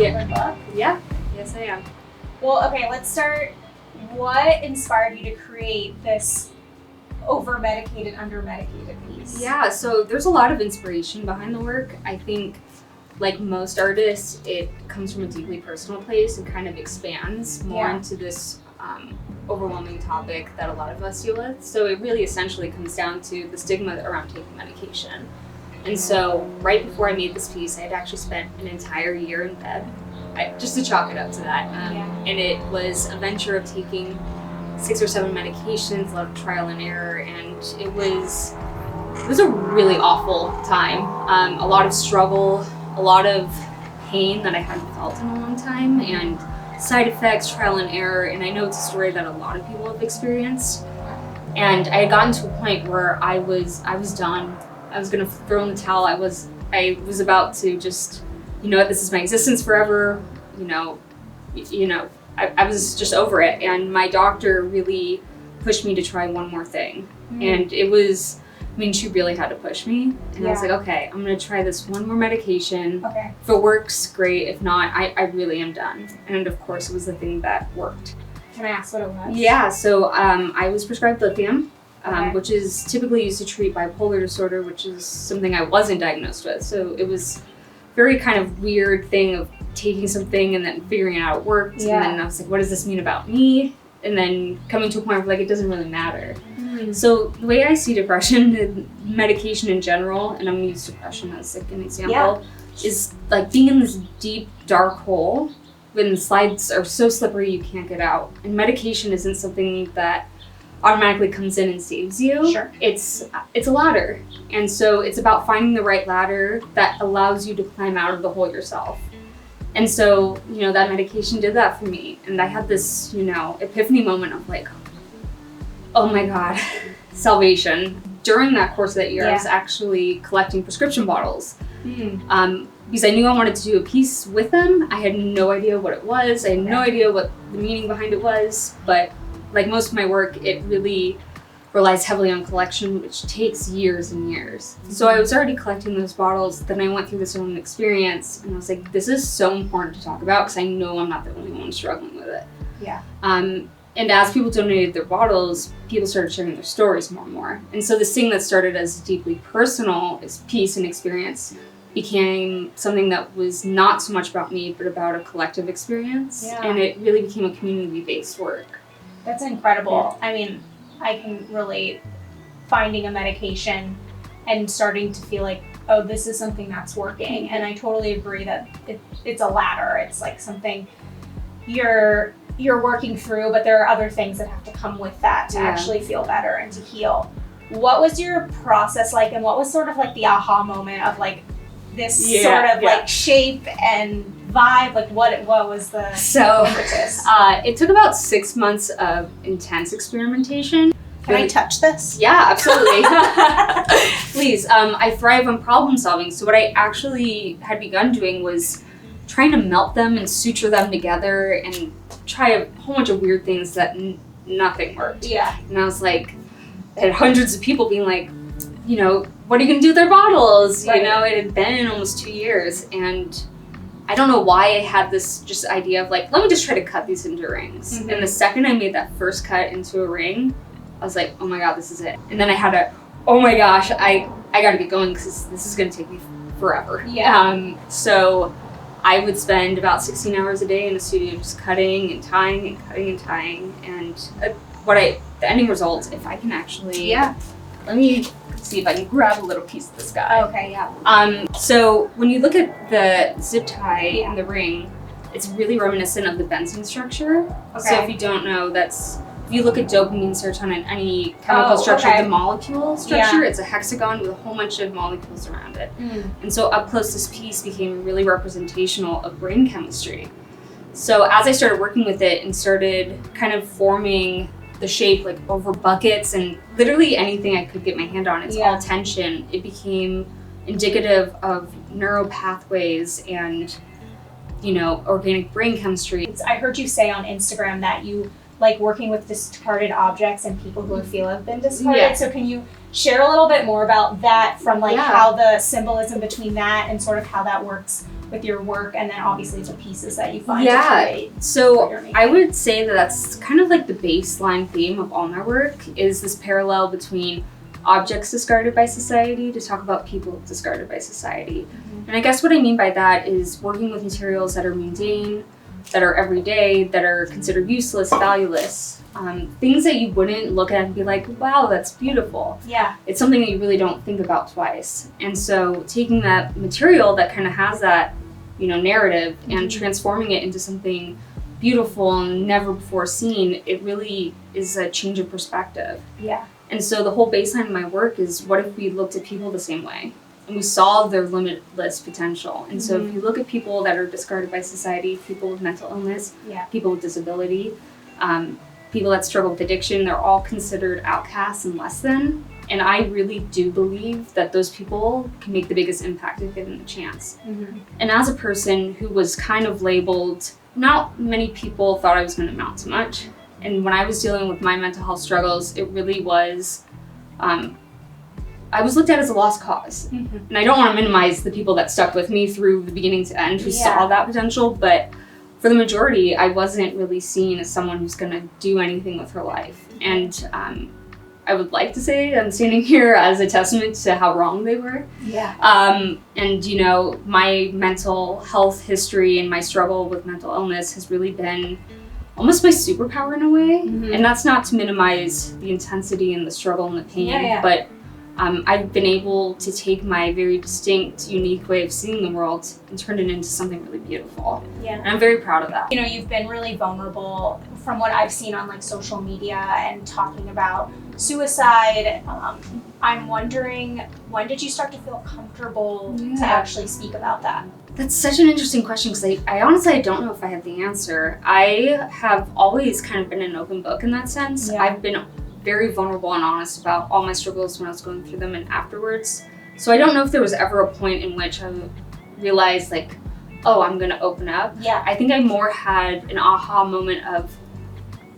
open book? Yeah. Yes, I am. Well, okay, let's start. What inspired you to create this over-medicated, under-medicated piece? Yeah, so there's a lot of inspiration behind the work. I think, like most artists, it comes from a deeply personal place and kind of expands more into this overwhelming topic that a lot of us deal with. So it really essentially comes down to the stigma around taking medication. And so right before I made this piece, I had actually spent an entire year in bed, just to chalk it up to that. And it was a venture of taking 6 or 7 medications, a lot of trial and error, and it was a really awful time. A lot of struggle, a lot of pain that I hadn't felt in a long time, and side effects, trial and error, and I know it's a story that a lot of people have experienced. And I had gotten to a point where I was done. I was gonna throw in the towel. I was about to just, you know what, this is my existence forever. I was just over it. And my doctor really pushed me to try one more thing. And it was, she really had to push me. And I was like, okay, I'm gonna try this one more medication. Okay. If it works, great. If not, I really am done. And of course, it was the thing that worked. Can I ask what it was? Yeah, so I was prescribed lithium, which is typically used to treat bipolar disorder, which is something I wasn't diagnosed with. So it was very kind of weird thing of taking something and then figuring out it worked. And then I was like, what does this mean about me? And then coming to a point where like, it doesn't really matter. So the way I see depression and medication in general, and I'm gonna use depression as like an example, is like being in this deep, dark hole when the slides are so slippery you can't get out. And medication isn't something that automatically comes in and saves you. Sure. It's a ladder. And so it's about finding the right ladder that allows you to climb out of the hole yourself. And so, that medication did that for me. And I had this, epiphany moment of like, oh my God, salvation. During that course of that year, I was actually collecting prescription bottles. Because I knew I wanted to do a piece with them. I had no idea what it was. I had no idea what the meaning behind it was. But like most of my work, it really relies heavily on collection, which takes years and years. So I was already collecting those bottles. Then I went through this own experience, and I was like, this is so important to talk about because I know I'm not the only one struggling with it. Yeah. And as people donated their bottles, people started sharing their stories more and more. And so this thing that started as deeply personal piece and experience became something that was not so much about me, but about a collective experience. Yeah. And it really became a community-based work. That's incredible. I can relate finding a medication and starting to feel like, oh, this is something that's working. And I totally agree that it's a ladder. It's like something you're working through, but there are other things that have to come with that to actually feel better and to heal. What was your process like, and what was sort of like the aha moment of like this sort of like shape and vibe? Like what was the impetus? It took about 6 months of intense experimentation. Can I touch this? Yeah, absolutely. Please. I thrive on problem solving. So what I actually had begun doing was trying to melt them and suture them together and try a whole bunch of weird things that nothing worked. Yeah. And I was like, I had hundreds of people being like, what are you gonna do with their bottles? Right. It had been almost 2 years, and I don't know why I had this just idea of like, let me just try to cut these into rings. And the second I made that first cut into a ring, I was like, oh my God, this is it. And then I had oh my gosh, I gotta get going because this is gonna take me forever. Yeah. So I would spend about 16 hours a day in the studio just cutting and tying and cutting and tying. And the ending result, if I can actually, let me see if I can grab a little piece of this guy. Okay, yeah. So when you look at the zip tie and the ring, it's really reminiscent of the benzene structure. Okay. So if you don't know, if you look at dopamine serotonin, any chemical structure, the molecule structure, it's a hexagon with a whole bunch of molecules around it. And so up close, this piece became really representational of brain chemistry. So as I started working with it and started kind of forming the shape like over buckets and literally anything I could get my hand on, it's all tension, it became indicative of neuropathways and, organic brain chemistry. I heard you say on Instagram that you like working with discarded objects and people who feel have been discarded. Yeah. So can you share a little bit more about that from like how the symbolism between that and sort of how that works with your work, and then obviously the pieces that you find to Yeah, create for so your I making. would say that that's kind of like the baseline theme of all my work, is this parallel between objects discarded by society to talk about people discarded by society. Mhm. And I guess what I mean by that is working with materials that are mundane, that are everyday, that are considered useless, valueless, things that you wouldn't look at and be like, wow, that's beautiful. Yeah. It's something that you really don't think about twice. And so taking that material that kind of has that, narrative and transforming it into something beautiful and never before seen, it really is a change of perspective. Yeah. And so the whole baseline of my work is, what if we looked at people the same way? And we saw their limitless potential. And so if you look at people that are discarded by society, people with mental illness, Yeah. people with disability, people that struggle with addiction, they're all considered outcasts and less than. And I really do believe that those people can make the biggest impact if given the chance. Mhm. And as a person who was kind of labeled, not many people thought I was going to amount to much. And when I was dealing with my mental health struggles, it really was, I was looked at as a lost cause. Mhm. And I don't want to minimize the people that stuck with me through the beginning to end who Yeah. saw that potential, but for the majority, I wasn't really seen as someone who's going to do anything with her life. And I would like to say I'm standing here as a testament to how wrong they were. Yeah. And my mental health history and my struggle with mental illness has really been almost my superpower in a way. Mhm. And that's not to minimize the intensity and the struggle and the pain, Yeah. but I've been able to take my very distinct, unique way of seeing the world and turn it into something really beautiful. Yeah. And I'm very proud of that. You've been really vulnerable from what I've seen on like social media and talking about suicide. I'm wondering, when did you start to feel comfortable to Yeah. actually speak about that? That's such an interesting question, because I honestly don't know if I have the answer. I have always kind of been an open book in that sense. Yeah. I've been very vulnerable and honest about all my struggles when I was going through them and afterwards. So I don't know if there was ever a point in which I realized like, oh, I'm gonna open up. Yeah. I think I more had an aha moment of,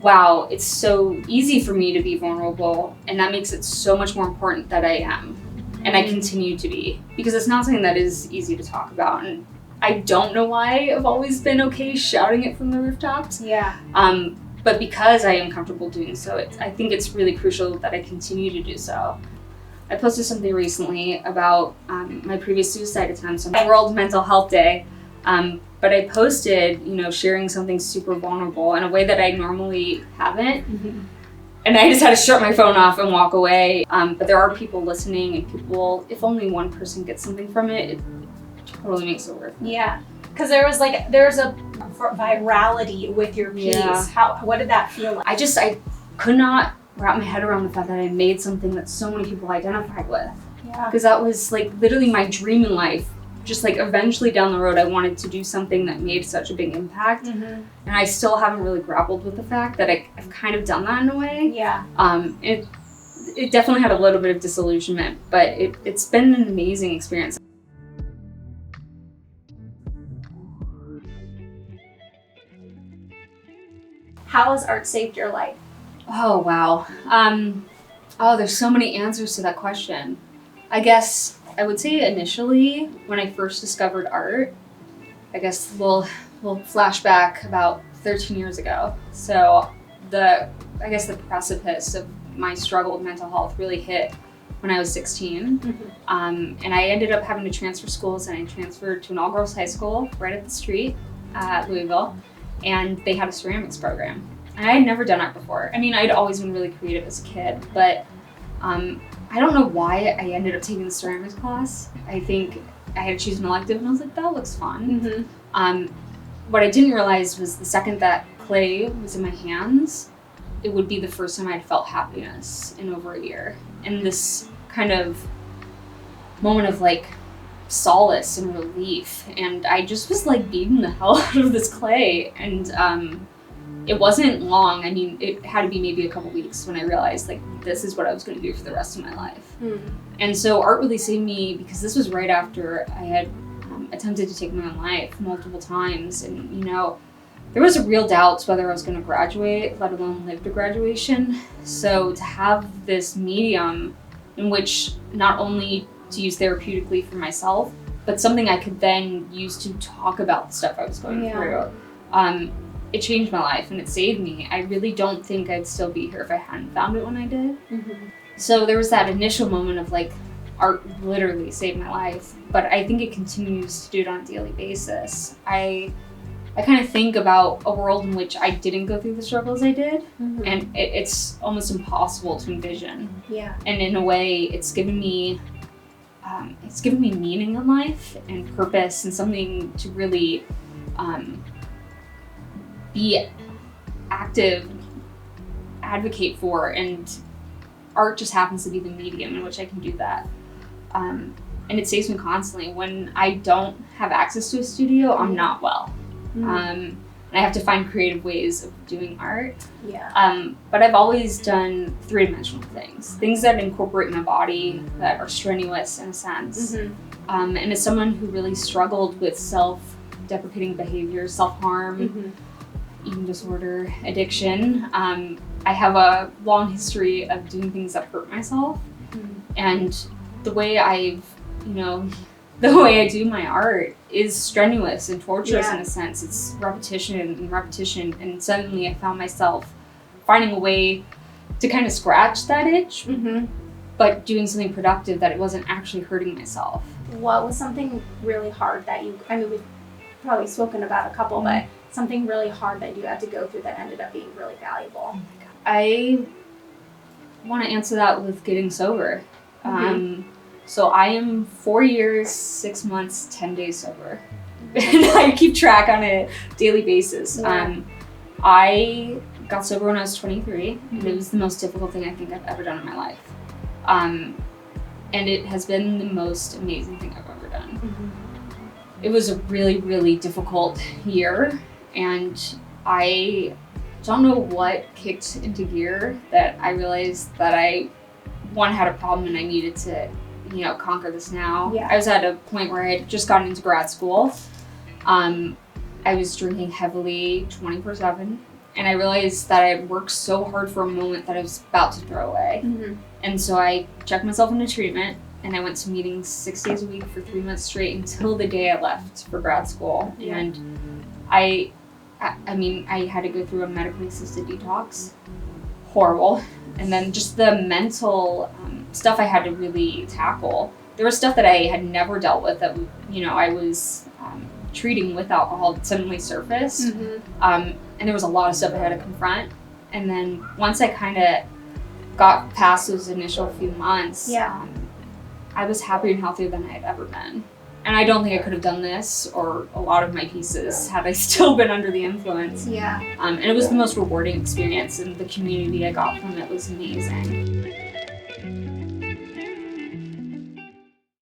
wow, it's so easy for me to be vulnerable, and that makes it so much more important that I am. And I continue to be, because it's not something that is easy to talk about. And I don't know why I've always been okay shouting it from the rooftops. Yeah. But because I am comfortable doing so, I think it's really crucial that I continue to do so. I posted something recently about my previous suicide attempts on World Mental Health Day. But I posted, sharing something super vulnerable in a way that I normally haven't. Mhm. And I just had to shut my phone off and walk away. But there are people listening, and people, if only one person gets something from it, it totally makes it worth it. Yeah. Because there's a virality with your piece. Yeah. What did that feel like? I could not wrap my head around the fact that I made something that so many people identified with. Yeah. Because that was like literally my dream in life. Just like eventually down the road, I wanted to do something that made such a big impact. Mhm. And I still haven't really grappled with the fact that I've kind of done that in a way. Yeah. It definitely had a little bit of disillusionment, but it's been an amazing experience. How has art saved your life? Oh, wow. There's so many answers to that question. I guess I would say initially, when I first discovered art, I guess we'll flashback about 13 years ago. So the precipice of my struggle with mental health really hit when I was 16. Mhm. And I ended up having to transfer schools, and I transferred to an all-girls high school right up the street at Louisville, and they had a ceramics program. And I had never done art before. I mean, I'd always been really creative as a kid, but I don't know why I ended up taking the ceramics class. I think I had to choose an elective, and I was like, that looks fun. Mhm. What I didn't realize was the second that clay was in my hands, it would be the first time I'd felt happiness in over a year. And this kind of moment of like solace and relief. And I just was like beating the hell out of this clay. And it wasn't long. I mean, it had to be maybe a couple weeks when I realized like this is what I was going to do for the rest of my life. And so art really saved me, because this was right after I had attempted to take my own life multiple times. And, there was a real doubt whether I was going to graduate, let alone live to graduation. So to have this medium in which not only to use therapeutically for myself, but something I could then use to talk about the stuff I was going through. It changed my life and it saved me. I really don't think I'd still be here if I hadn't found it when I did. So there was that initial moment of like, art literally saved my life, but I think it continues to do it on a daily basis. I kind of think about a world in which I didn't go through the struggles I did, and it's almost impossible to envision. Yeah. And in a way, it's given me meaning in life and purpose and something to really be active, advocate for, and art just happens to be the medium in which I can do that. And it saves me constantly. When I don't have access to a studio, I'm not well. And I have to find creative ways of doing art. But I've always done three-dimensional things that incorporate my body, that are strenuous in a sense. And as someone who really struggled with self-deprecating behavior, self-harm, eating disorder, addiction, I have a long history of doing things that hurt myself. And the way I do my art is strenuous and torturous in a sense. It's repetition and repetition, and suddenly I found myself finding a way to kind of scratch that itch, but doing something productive that it wasn't actually hurting myself. What was something really hard that we've probably spoken about a couple, but something really hard that you had to go through that ended up being really valuable? I want to answer that with getting sober. So I am 4 years, 6 months, 10 days sober. And I keep track on a daily basis. I got sober when I was 23, and it was the most difficult thing I think I've ever done in my life. And it has been the most amazing thing I've ever done. It was a really, really difficult year, and I don't know what kicked into gear that I realized that I had a problem and I needed to conquer this now. I was at a point where I had just gotten into grad school. I was drinking heavily 24/7, and I realized that I had worked so hard for a moment that I was about to throw away. And so I checked myself into treatment, and I went to meetings 6 days a week for 3 months straight until the day I left for grad school. And I had to go through a medically assisted detox. Horrible. And then just the mental stuff I had to really tackle. There was stuff that I had never dealt with that, I was treating with alcohol that suddenly surfaced. And there was a lot of stuff I had to confront. And then once I kind of got past those initial few months, I was happier and healthier than I had ever been. And I don't think I could have done this or a lot of my pieces had I still been under the influence. And it was the most rewarding experience, and the community I got from it was amazing.